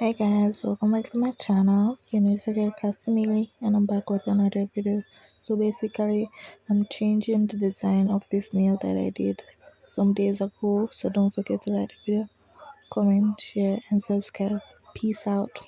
Hey guys, welcome back to my channel. You know, it's your girl CLASSYMEALI and I'm back with another video. So basically, I'm changing the design of this nail that I did some days ago. So don't forget to like the video, comment, share and subscribe. Peace out.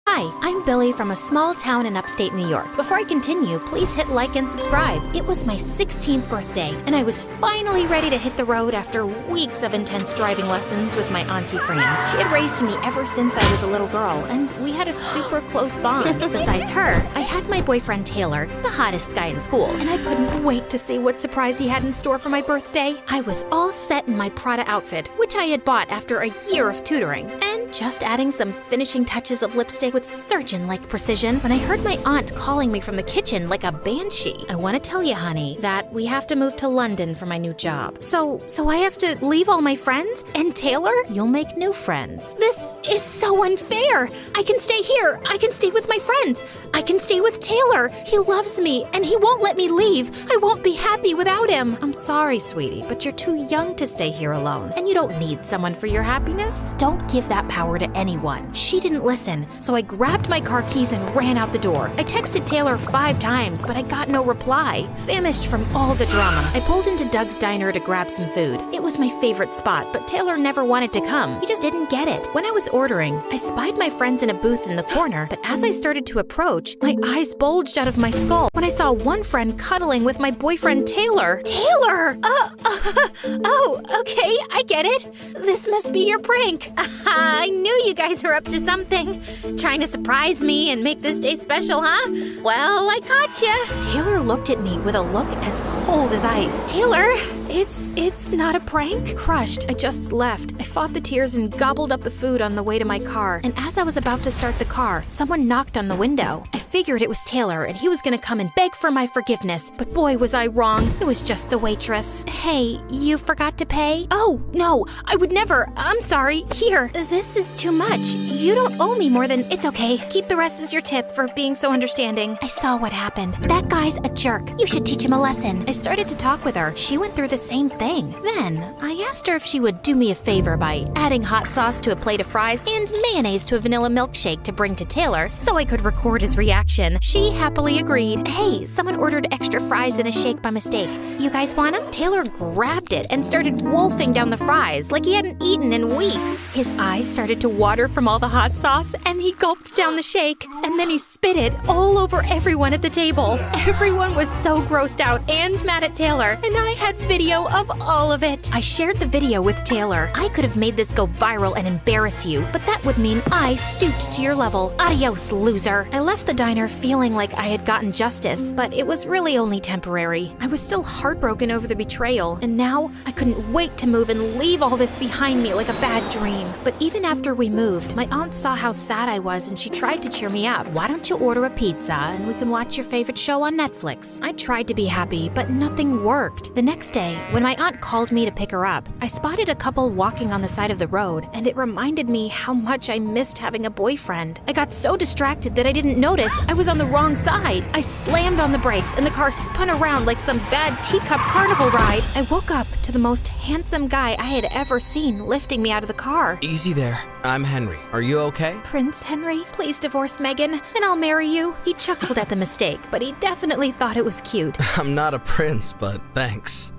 Hi, I'm Billy from a small town in upstate New York. Before I continue, please hit like and subscribe. It was my 16th birthday, and I was finally ready to hit the road after weeks of intense driving lessons with my auntie Fran. She had raised me ever since I was a little girl, and we had a super close bond. Besides her, I had my boyfriend Taylor, the hottest guy in school, and I couldn't wait to see what surprise he had in store for my birthday. I was all set in my Prada outfit, which I had bought after a year of tutoring, and just adding some finishing touches of lipstick with surgeon-like precision when I heard my aunt calling me from the kitchen like a banshee. I want to tell you, honey, that we have to move to London for my new job. So I have to leave all my friends? And Taylor? You'll make new friends. This is so unfair. I can stay here. I can stay with my friends. I can stay with Taylor. He loves me, and he won't let me leave. I won't be happy without him. I'm sorry, sweetie, but you're too young to stay here alone, and you don't need someone for your happiness. Don't give that power to anyone. She didn't listen, so I grabbed my car keys and ran out the door. I texted Taylor 5 times, but I got no reply. Famished from all the drama, I pulled into Doug's diner to grab some food. It was my favorite spot, but Taylor never wanted to come. He just didn't get it. When I was ordering, I spied my friends in a booth in the corner, but as I started to approach, my eyes bulged out of my skull when I saw one friend cuddling with my boyfriend Taylor. Taylor! Oh, okay, I get it. This must be your prank. I knew you guys were up to something. Trying to surprise me and make this day special, huh? Well, I caught ya. Taylor looked at me with a look as cold as ice. Taylor, it's not a prank? Crushed, I just left. I fought the tears and gobbled up the food on the way to my car. And as I was about to start the car, someone knocked on the window. I figured it was Taylor and he was gonna come and beg for my forgiveness. But boy, was I wrong. It was just the waitress. Hey, you forgot to pay? Oh, no, I would never. I'm sorry. Here, this is too much. You don't owe me more than. It's okay. Keep the rest as your tip for being so understanding. I saw what happened. That guy's a jerk. You should teach him a lesson. I started to talk with her. She went through the same thing. Then, I asked her if she would do me a favor by adding hot sauce to a plate of fries and mayonnaise to a vanilla milkshake to bring to Taylor so I could record his reaction. She happily agreed. Hey, someone ordered extra fries in a shake by mistake. You guys want them? Taylor grabbed it and started wolfing down the fries like he hadn't eaten in weeks. His eyes started to water from all the hot sauce and he gulped down the shake, and then he spit it all over everyone at the table. Everyone was so grossed out and mad at Taylor, and I had video of all of it. I shared the video with Taylor. I could have made this go viral and embarrass you, but that would mean I stooped to your level. Adios, loser. I left the diner feeling like I had gotten justice, but it was really only temporary. I was still heartbroken over the betrayal, and now I couldn't wait to move and leave all this behind me like a bad dream. But even after we moved, my aunt saw how sad I was and she tried to cheer me up. Why don't you order a pizza and we can watch your favorite show on Netflix? I tried to be happy, but nothing worked. The next day, when my aunt called me to pick her up, I spotted a couple walking on the side of the road, and it reminded me how much I missed having a boyfriend. I got so distracted that I didn't notice I was on the wrong side. I slammed on the brakes and the car spun around like some bad teacup carnival ride. I woke up to the most handsome guy I had ever seen lifting me out of the car. Easy there. I'm Henry. Are you okay? Prince Henry, please divorce Meghan, and I'll marry you. He chuckled at the mistake, but he definitely thought it was cute. I'm not a prince, but thanks.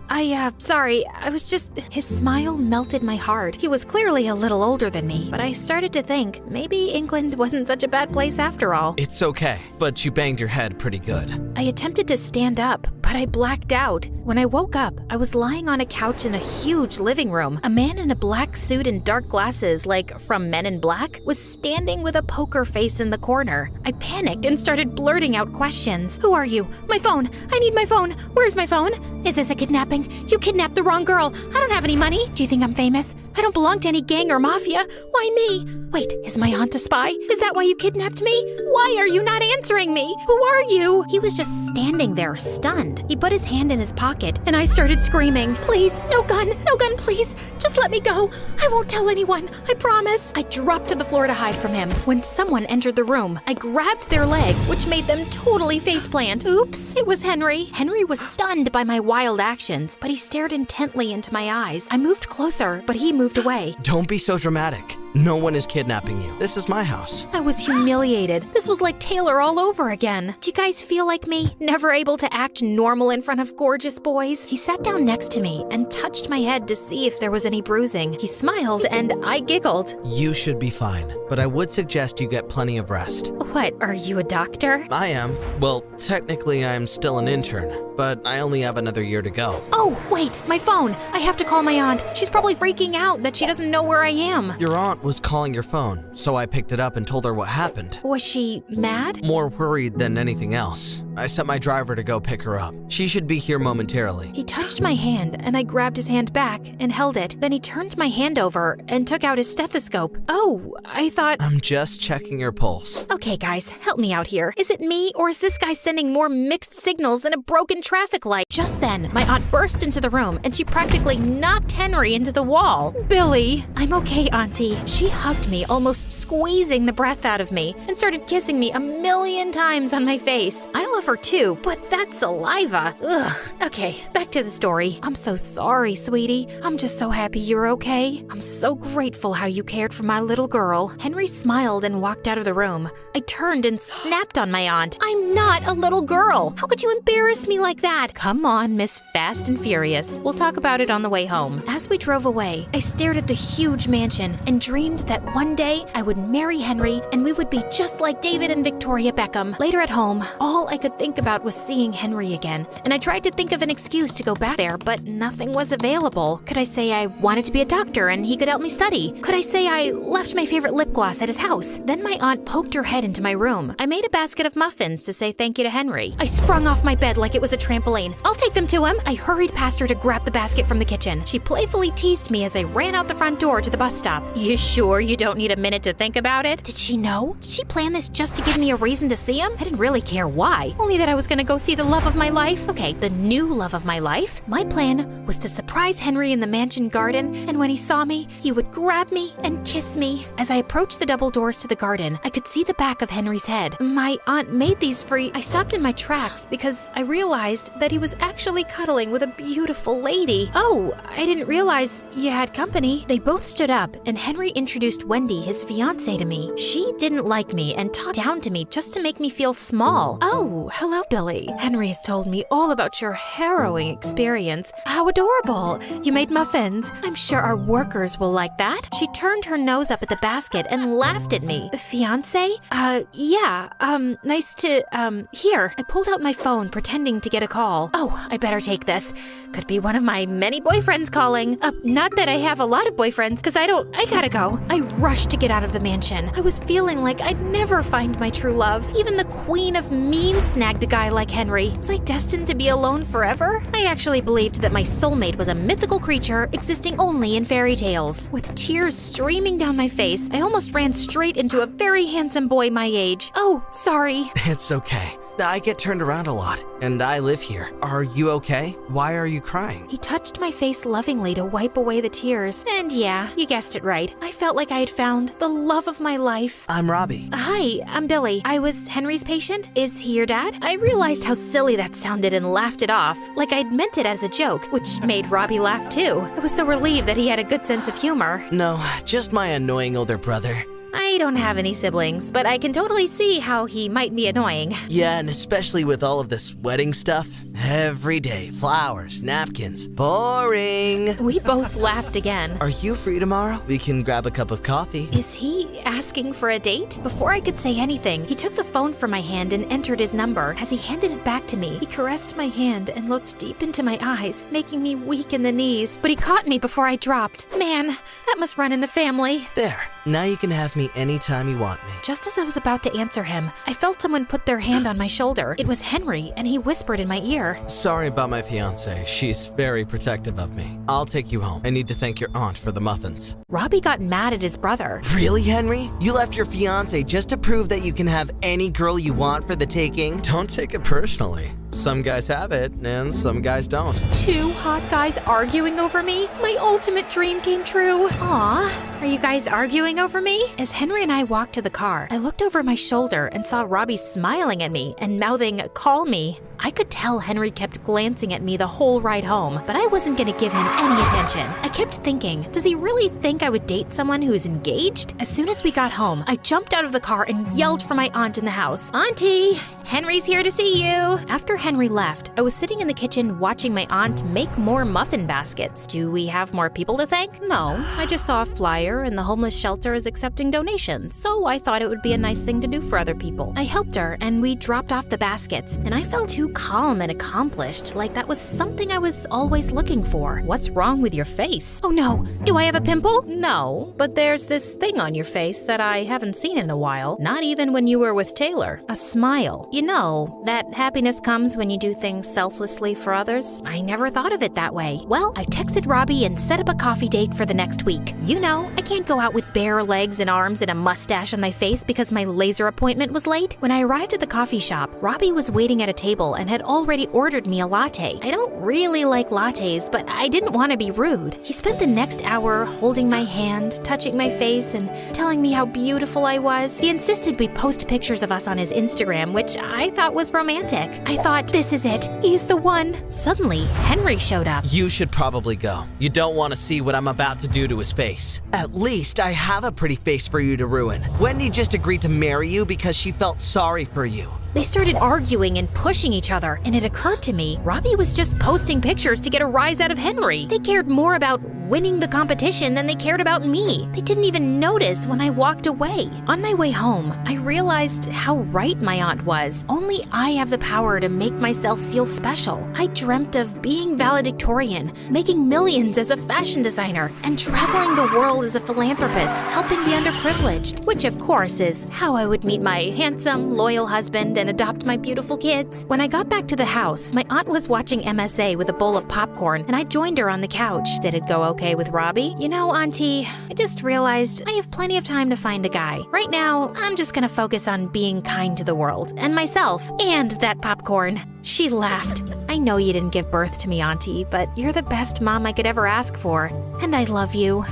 Sorry, I was just. His smile melted my heart. He was clearly a little older than me, but I started to think maybe England wasn't such a bad place after all. It's okay, but you banged your head pretty good. I attempted to stand up, but I blacked out. When I woke up, I was lying on a couch in a huge living room. A man in a black suit and dark glasses, like from Men in Black, was standing with a poker face in the corner. I panicked and started blurting out questions. Who are you? My phone! I need my phone! Where's my phone? Is this a kidnapping? You kidnapped the wrong girl! I don't have any money! Do you think I'm famous? I don't belong to any gang or mafia. Why me? Wait, is my aunt a spy? Is that why you kidnapped me? Why are you not answering me? Who are you? He was just standing there, stunned. He put his hand in his pocket, and I started screaming. Please, no gun, please. Just let me go. I won't tell anyone, I promise. I dropped to the floor to hide from him. When someone entered the room, I grabbed their leg, which made them totally faceplant. Oops, it was Henry. Henry was stunned by my wild actions, but he stared intently into my eyes. I moved closer, but he moved away. Don't be so dramatic. No one is kidnapping you. This is my house. I was humiliated. This was like Taylor all over again. Do you guys feel like me? Never able to act normal in front of gorgeous boys? He sat down next to me and touched my head to see if there was any bruising. He smiled and I giggled. You should be fine, but I would suggest you get plenty of rest. What, are you a doctor? I am. Well, technically I'm still an intern, but I only have another year to go. Oh, wait, my phone. I have to call my aunt. She's probably freaking out that she doesn't know where I am. Your aunt was calling your phone, so I picked it up and told her what happened. Was she mad? More worried than anything else. I sent my driver to go pick her up. She should be here momentarily. He touched my hand, and I grabbed his hand back and held it. Then he turned my hand over and took out his stethoscope. Oh, I thought... I'm just checking your pulse. Okay, guys, help me out here. Is it me, or is this guy sending more mixed signals than a broken traffic light? Just then, my aunt burst into the room, and she practically knocked Henry into the wall. Billy! I'm okay, Auntie. She hugged me, almost squeezing the breath out of me, and started kissing me 1,000,000 times on my face. I love her too, but that saliva. Ugh. Okay, back to the story. I'm so sorry, sweetie. I'm just so happy you're okay. I'm so grateful how you cared for my little girl. Henry smiled and walked out of the room. I turned and snapped on my aunt. I'm not a little girl. How could you embarrass me like that? Come on, Miss Fast and Furious. We'll talk about it on the way home. As we drove away, I stared at the huge mansion and dreamed that one day I would marry Henry and we would be just like David and Victoria Beckham. Later at home, all I could think about was seeing Henry again, and I tried to think of an excuse to go back there, but nothing was available. Could I say I wanted to be a doctor and he could help me study? Could I say I left my favorite lip gloss at his house? Then my aunt poked her head into my room. I made a basket of muffins to say thank you to Henry. I sprung off my bed like it was a trampoline. I'll take them to him. I hurried past her to grab the basket from the kitchen. She playfully teased me as I ran out the front door to the bus stop. You sure you don't need a minute to think about it? Did she know? Did she plan this just to give me a reason to see him? I didn't really care why. Only that I was gonna go see the love of my life. Okay, the new love of my life. My plan was to surprise Henry in the mansion garden, and when he saw me, he would grab me and kiss me. As I approached the double doors to the garden, I could see the back of Henry's head. My aunt made these free. I stopped in my tracks because I realized that he was actually cuddling with a beautiful lady. Oh, I didn't realize you had company. They both stood up, and Henry introduced Wendy, his fiancée, to me. She didn't like me and talked down to me just to make me feel small. Oh, hello, Billy. Henry has told me all about your harrowing experience. How adorable. You made muffins. I'm sure our workers will like that. She turned her nose up at the basket and laughed at me. Fiancé? Yeah. Nice to, here. I pulled out my phone, pretending to get a call. Oh, I better take this. Could be one of my many boyfriends calling. Not that I have a lot of boyfriends, because I gotta go. I rushed to get out of the mansion. I was feeling like I'd never find my true love. Even the queen of mean snagged a guy like Henry. Was I destined to be alone forever? I actually believed that my soulmate was a mythical creature existing only in fairy tales. With tears streaming down my face, I almost ran straight into a very handsome boy my age. Oh, sorry. It's okay. I get turned around a lot, and I live here. Are you okay? Why are you crying? He touched my face lovingly to wipe away the tears. And yeah, you guessed it right. I felt like I had found the love of my life. I'm Robbie. Hi, I'm Billy. I was Henry's patient. Is he your dad? I realized how silly that sounded and laughed it off, like I'd meant it as a joke, which made Robbie laugh too. I was so relieved that he had a good sense of humor. No, just my annoying older brother. I don't have any siblings, but I can totally see how he might be annoying. Yeah, and especially with all of this wedding stuff. Every day, flowers, napkins. Boring. We both laughed again. Are you free tomorrow? We can grab a cup of coffee. Is he asking for a date? Before I could say anything, he took the phone from my hand and entered his number. As he handed it back to me, he caressed my hand and looked deep into my eyes, making me weak in the knees. But he caught me before I dropped. Man, that must run in the family. There. Now you can have me anytime you want me. Just as I was about to answer him, I felt someone put their hand on my shoulder. It was Henry, and he whispered in my ear. brother. Sorry about my fiance. She's very protective of me. I'll take you home. I need to thank your aunt for the muffins. Robbie got mad at his brother. Really, Henry? You left your fiance just to prove that you can have any girl you want for the taking? Don't take it personally. Some guys have it, and some guys don't. Two hot guys arguing over me? My ultimate dream came true. Aw, are you guys arguing over me? As Henry and I walked to the car, I looked over my shoulder and saw Robbie smiling at me and mouthing, "Call me." I could tell Henry kept glancing at me the whole ride home, but I wasn't gonna give him any attention. I kept thinking, does he really think I would date someone who's engaged? As soon as we got home, I jumped out of the car and yelled for my aunt in the house. "Auntie, Henry's here to see you." After Henry left, I was sitting in the kitchen watching my aunt make more muffin baskets. Do we have more people to thank? No, I just saw a flyer and the homeless shelter is accepting donations, so I thought it would be a nice thing to do for other people. I helped her and we dropped off the baskets, and I felt too calm and accomplished, like that was something I was always looking for. What's wrong with your face? Oh no, do I have a pimple? No, but there's this thing on your face that I haven't seen in a while, not even when you were with Taylor. A smile. You know, that happiness comes when you do things selflessly for others. I never thought of it that way. Well, I texted Robbie and set up a coffee date for the next week. You know, I can't go out with bare legs and arms and a mustache on my face because my laser appointment was late. When I arrived at the coffee shop, Robbie was waiting at a table and had already ordered me a latte. I don't really like lattes, but I didn't want to be rude. He spent the next hour holding my hand, touching my face, and telling me how beautiful I was. He insisted we post pictures of us on his Instagram, which I thought was romantic. I thought, this is it. He's the one. Suddenly, Henry showed up. You should probably go. You don't want to see what I'm about to do to his face. At least I have a pretty face for you to ruin. Wendy just agreed to marry you because she felt sorry for you. They started arguing and pushing each other, and it occurred to me, Robbie was just posting pictures to get a rise out of Henry. They cared more about winning the competition than they cared about me. They didn't even notice when I walked away. On my way home, I realized how right my aunt was. Only I have the power to make myself feel special. I dreamt of being valedictorian, making millions as a fashion designer, and traveling the world as a philanthropist, helping the underprivileged, which of course is how I would meet my handsome, loyal husband and adopt my beautiful kids. When I got back to the house, my aunt was watching MSA with a bowl of popcorn, and I joined her on the couch. Did it go okay with Robbie? You know, Auntie, I just realized I have plenty of time to find a guy. Right now, I'm just gonna focus on being kind to the world, and myself, and that popcorn. She laughed. I know you didn't give birth to me, Auntie, but you're the best mom I could ever ask for, and I love you.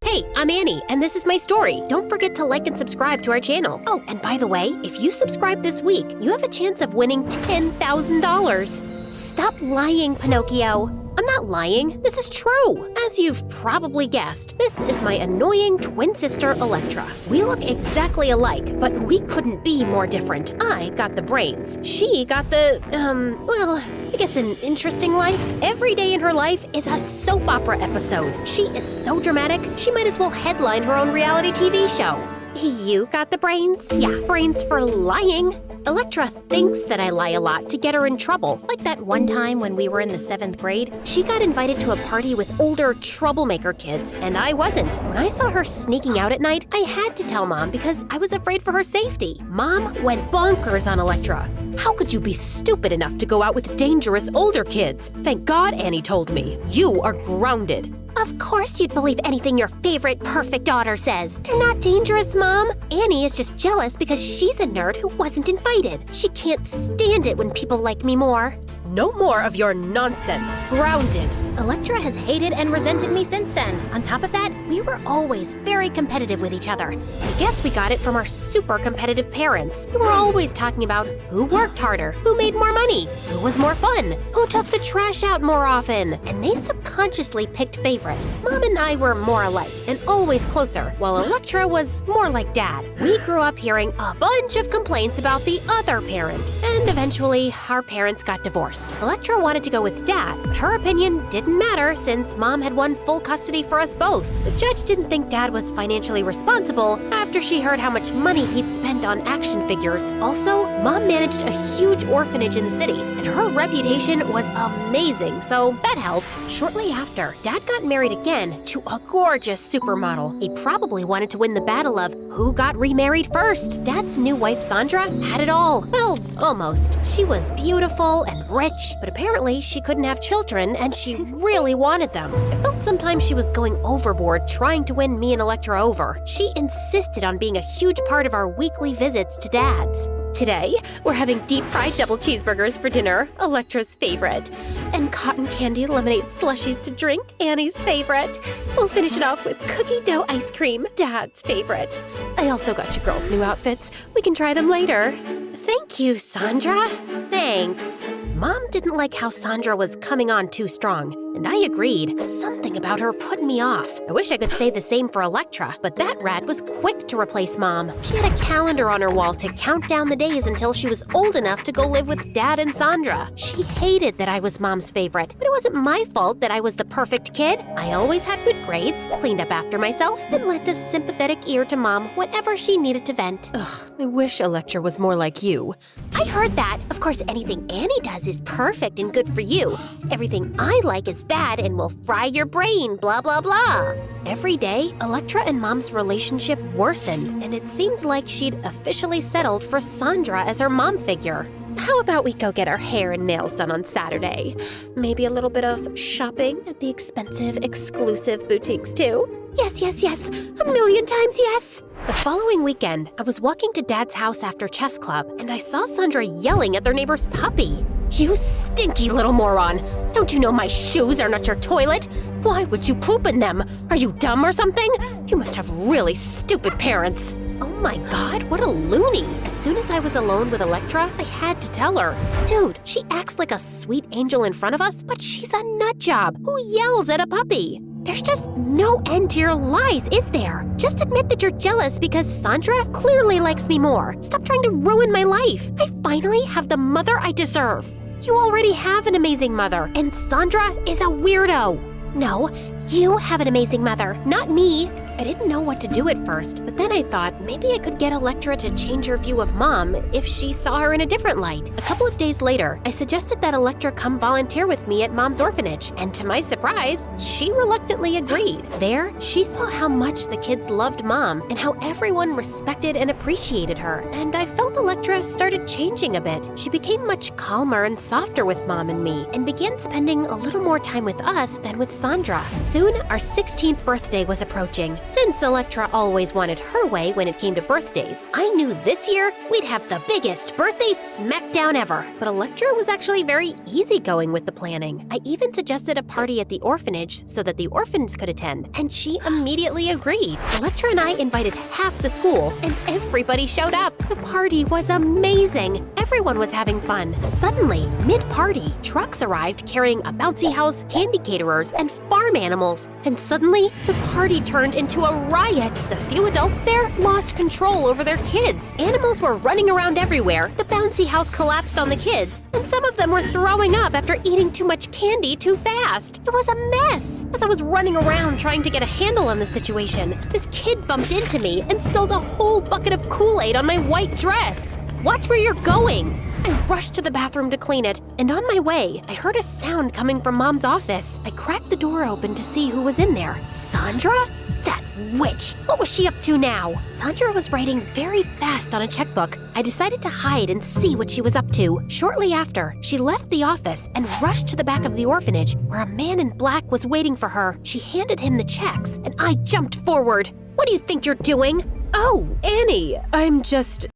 Hey, I'm Annie, and this is my story. Don't forget to like and subscribe to our channel. Oh, and by the way, if you subscribe this week, you have a chance of winning $10,000. Stop lying, Pinocchio. I'm not lying. This is true. As you've probably guessed, this is my annoying twin sister, Electra. We look exactly alike, but we couldn't be more different. I got the brains. She got the, well, I guess an interesting life. Every day in her life is a soap opera episode. She is so dramatic, she might as well headline her own reality TV show. You got the brains? Yeah, brains for lying. Electra thinks that I lie a lot to get her in trouble. Like that one time when we were in the 7th grade, she got invited to a party with older troublemaker kids, and I wasn't. When I saw her sneaking out at night, I had to tell Mom because I was afraid for her safety. Mom went bonkers on Electra. How could you be stupid enough to go out with dangerous older kids? Thank God Annie told me. You are grounded. Of course you'd believe anything your favorite perfect daughter says. They're not dangerous, Mom. Annie is just jealous because she's a nerd who wasn't invited. She can't stand it when people like me more. No more of your nonsense. Grounded. Electra has hated and resented me since then. On top of that, we were always very competitive with each other. I guess we got it from our super competitive parents. We were always talking about who worked harder, who made more money, who was more fun, who took the trash out more often, and they subconsciously picked favorites. Mom and I were more alike and always closer, while Electra was more like Dad. We grew up hearing a bunch of complaints about the other parent, and eventually our parents got divorced. Electra wanted to go with Dad, but her opinion didn't matter since Mom had won full custody for us both. The judge didn't think Dad was financially responsible after she heard how much money he'd spent on action figures. Also, Mom managed a huge orphanage in the city, and her reputation was amazing, so that helped. Shortly Shortly after, Dad got married again to a gorgeous supermodel. He probably wanted to win the battle of who got remarried first. Dad's new wife, Sandra, had it all. Well, almost. She was beautiful and rich, but apparently she couldn't have children, and she really wanted them. I felt sometimes she was going overboard trying to win me and Electra over. She insisted on being a huge part of our weekly visits to Dad's. Today, we're having deep-fried double cheeseburgers for dinner, Electra's favorite, and cotton candy lemonade slushies to drink, Annie's favorite. We'll finish it off with cookie dough ice cream, Dad's favorite. I also got you girls new outfits. We can try them later. Thank you, Sandra. Thanks. Mom didn't like how Sandra was coming on too strong, and I agreed. Something about her put me off. I wish I could say the same for Electra, but that rat was quick to replace Mom. She had a calendar on her wall to count down the days until she was old enough to go live with Dad and Sandra. She hated that I was Mom's favorite, but it wasn't my fault that I was the perfect kid. I always had good grades, cleaned up after myself, and lent a sympathetic ear to Mom whenever she needed to vent. Ugh, I wish Electra was more like you. I heard that. Of course, anything Annie does is perfect and good for you. Everything I like is bad and will fry your brain, blah, blah, blah. Every day, Electra and Mom's relationship worsened, and it seemed like she'd officially settled for Sandra as her mom figure. How about we go get our hair and nails done on Saturday? Maybe a little bit of shopping at the expensive, exclusive boutiques, too? Yes, yes, yes. A million times yes. The following weekend, I was walking to Dad's house after chess club, and I saw Sandra yelling at their neighbor's puppy. You stinky little moron! Don't you know my shoes are not your toilet? Why would you poop in them? Are you dumb or something? You must have really stupid parents. Oh my god, what a loony! As soon as I was alone with Electra, I had to tell her. Dude, she acts like a sweet angel in front of us, but she's a nut job who yells at a puppy. There's just no end to your lies, is there? Just admit that you're jealous because Sandra clearly likes me more. Stop trying to ruin my life. I finally have the mother I deserve. You already have an amazing mother, and Sandra is a weirdo. No, you have an amazing mother, not me. I didn't know what to do at first, but then I thought maybe I could get Electra to change her view of Mom if she saw her in a different light. A couple of days later, I suggested that Electra come volunteer with me at Mom's orphanage, and to my surprise, she reluctantly agreed. There, she saw how much the kids loved Mom and how everyone respected and appreciated her, and I felt Electra started changing a bit. She became much calmer and softer with Mom and me, and began spending a little more time with us than with Sandra. Soon, our 16th birthday was approaching. Since Electra always wanted her way when it came to birthdays, I knew this year we'd have the biggest birthday smackdown ever. But Electra was actually very easygoing with the planning. I even suggested a party at the orphanage so that the orphans could attend, and she immediately agreed. Electra and I invited half the school, and everybody showed up. The party was amazing. Everyone was having fun. Suddenly, mid-party, trucks arrived carrying a bouncy house, candy caterers, and farm animals. And suddenly, the party turned into a riot. The few adults there lost control over their kids. Animals were running around everywhere. The bouncy house collapsed on the kids, and some of them were throwing up after eating too much candy too fast. It was a mess. As I was running around trying to get a handle on the situation, this kid bumped into me and spilled a whole bucket of Kool-Aid on my white dress. Watch where you're going! I rushed to the bathroom to clean it, and on my way, I heard a sound coming from Mom's office. I cracked the door open to see who was in there. Sandra? That witch! What was she up to now? Sandra was writing very fast on a checkbook. I decided to hide and see what she was up to. Shortly after, she left the office and rushed to the back of the orphanage, where a man in black was waiting for her. She handed him the checks, and I jumped forward. What do you think you're doing? Oh, Annie, I'm just...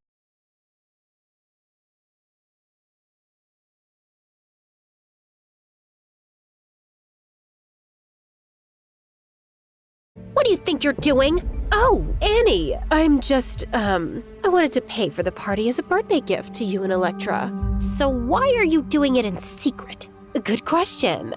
What do you think you're doing? Oh, Annie, I'm just, I wanted to pay for the party as a birthday gift to you and Electra. So why are you doing it in secret? Good question.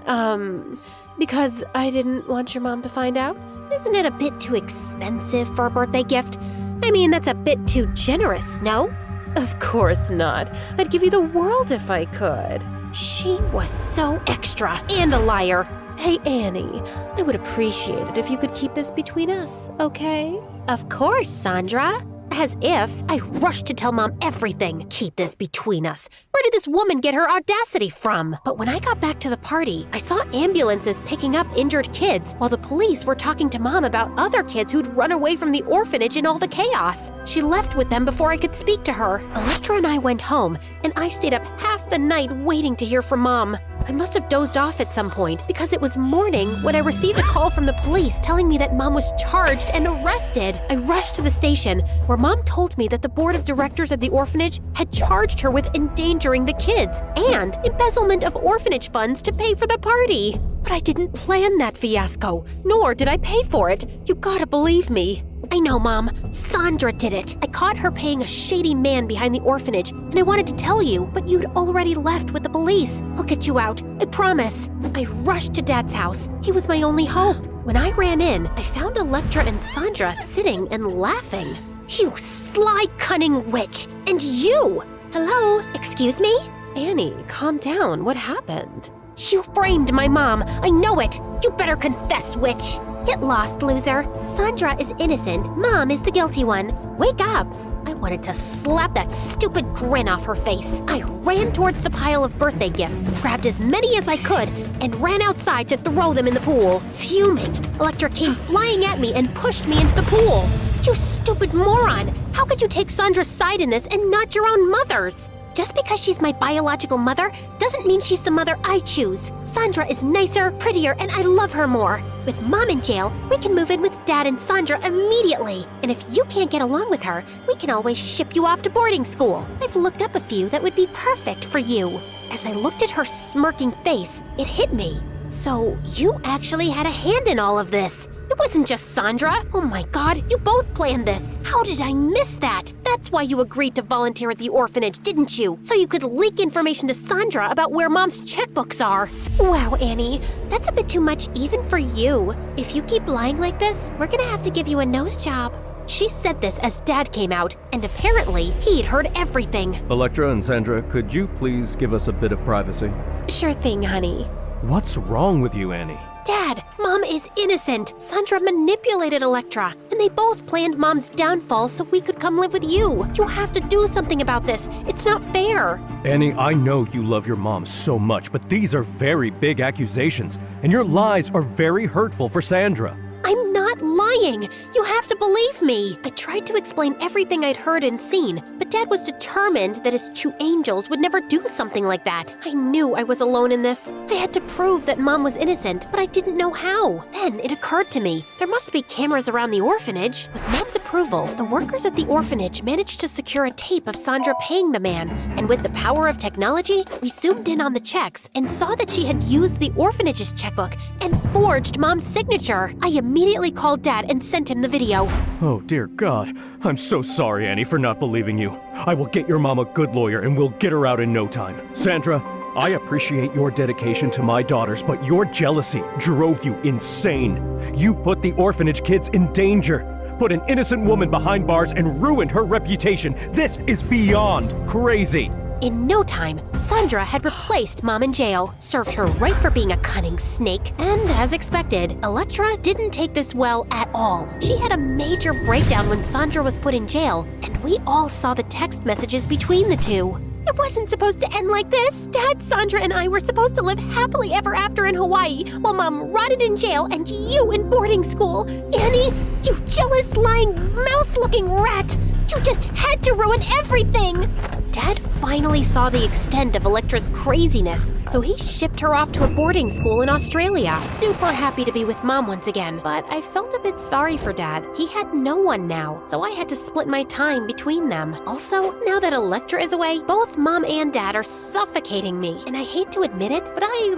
Because I didn't want your mom to find out. Isn't it a bit too expensive for a birthday gift? I mean, that's a bit too generous, no? Of course not. I'd give you the world if I could. She was so extra and a liar. Hey, Annie, I would appreciate it if you could keep this between us, okay? Of course, Sandra. As if. I rushed to tell Mom everything. Keep this between us. Where did this woman get her audacity from? But when I got back to the party, I saw ambulances picking up injured kids while the police were talking to Mom about other kids who'd run away from the orphanage in all the chaos. She left with them before I could speak to her. Electra and I went home, and I stayed up half the night waiting to hear from Mom. I must have dozed off at some point because it was morning when I received a call from the police telling me that Mom was charged and arrested. I rushed to the station where Mom told me that the board of directors of the orphanage had charged her with endangering the kids and embezzlement of orphanage funds to pay for the party. But I didn't plan that fiasco, nor did I pay for it. You gotta believe me. I know, Mom. Sandra did it. I caught her paying a shady man behind the orphanage, and I wanted to tell you, but you'd already left with the police. I'll get you out. I promise. I rushed to Dad's house. He was my only hope. When I ran in, I found Electra and Sandra sitting and laughing. You sly, cunning witch! And you! Hello? Excuse me? Annie, calm down. What happened? You framed my mom. I know it. You better confess, witch. Get lost, loser. Sandra is innocent. Mom is the guilty one. Wake up. I wanted to slap that stupid grin off her face. I ran towards the pile of birthday gifts, grabbed as many as I could, and ran outside to throw them in the pool. Fuming, Electra came flying at me and pushed me into the pool. You stupid moron! How could you take Sandra's side in this and not your own mother's? Just because she's my biological mother doesn't mean she's the mother I choose. Sandra is nicer, prettier, and I love her more. With Mom in jail, we can move in with Dad and Sandra immediately. And if you can't get along with her, we can always ship you off to boarding school. I've looked up a few that would be perfect for you. As I looked at her smirking face, it hit me. So you actually had a hand in all of this. It wasn't just Sandra. Oh my God, you both planned this. How did I miss that? That's why you agreed to volunteer at the orphanage, didn't you? So you could leak information to Sandra about where Mom's checkbooks are. Wow, Annie, that's a bit too much even for you. If you keep lying like this, we're gonna have to give you a nose job. She said this as Dad came out, and apparently he'd heard everything. Electra and Sandra, could you please give us a bit of privacy? Sure thing, honey. What's wrong with you, Annie? Dad, Mom is innocent. Sandra manipulated Electra, and they both planned Mom's downfall so we could come live with you. You have to do something about this. It's not fair. Annie, I know you love your mom so much, but these are very big accusations, and your lies are very hurtful for Sandra. I'm not lying. You have to believe me. I tried to explain everything I'd heard and seen, but Dad was determined that his two angels would never do something like that. I knew I was alone in this. I had to prove that Mom was innocent, but I didn't know how. Then it occurred to me, there must be cameras around the orphanage. With Mom's approval, the workers at the orphanage managed to secure a tape of Sandra paying the man, and with the power of technology, we zoomed in on the checks and saw that she had used the orphanage's checkbook and forged Mom's signature. I immediately called Dad and sent him the video. Oh, dear God. I'm so sorry, Annie, for not believing you. I will get your mom a good lawyer and we'll get her out in no time. Sandra, I appreciate your dedication to my daughters, but your jealousy drove you insane. You put the orphanage kids in danger, put an innocent woman behind bars, and ruined her reputation. This is beyond crazy. In no time, Sandra had replaced Mom in jail, served her right for being a cunning snake, and as expected, Electra didn't take this well at all. She had a major breakdown when Sandra was put in jail, and we all saw the text messages between the two. It wasn't supposed to end like this. Dad, Sandra, and I were supposed to live happily ever after in Hawaii, while Mom rotted in jail and you in boarding school. Annie, you jealous, lying, mouse-looking rat! You just had to ruin everything! Dad finally saw the extent of Electra's craziness, so he shipped her off to a boarding school in Australia. Super happy to be with Mom once again, but I felt a bit sorry for Dad. He had no one now, so I had to split my time between them. Also, now that Electra is away, both Mom and Dad are suffocating me, and I hate to admit it, but I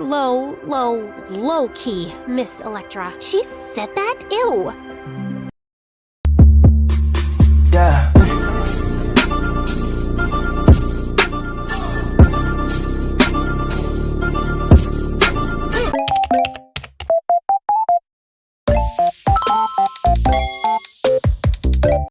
low-key miss Electra. She said that? Ew!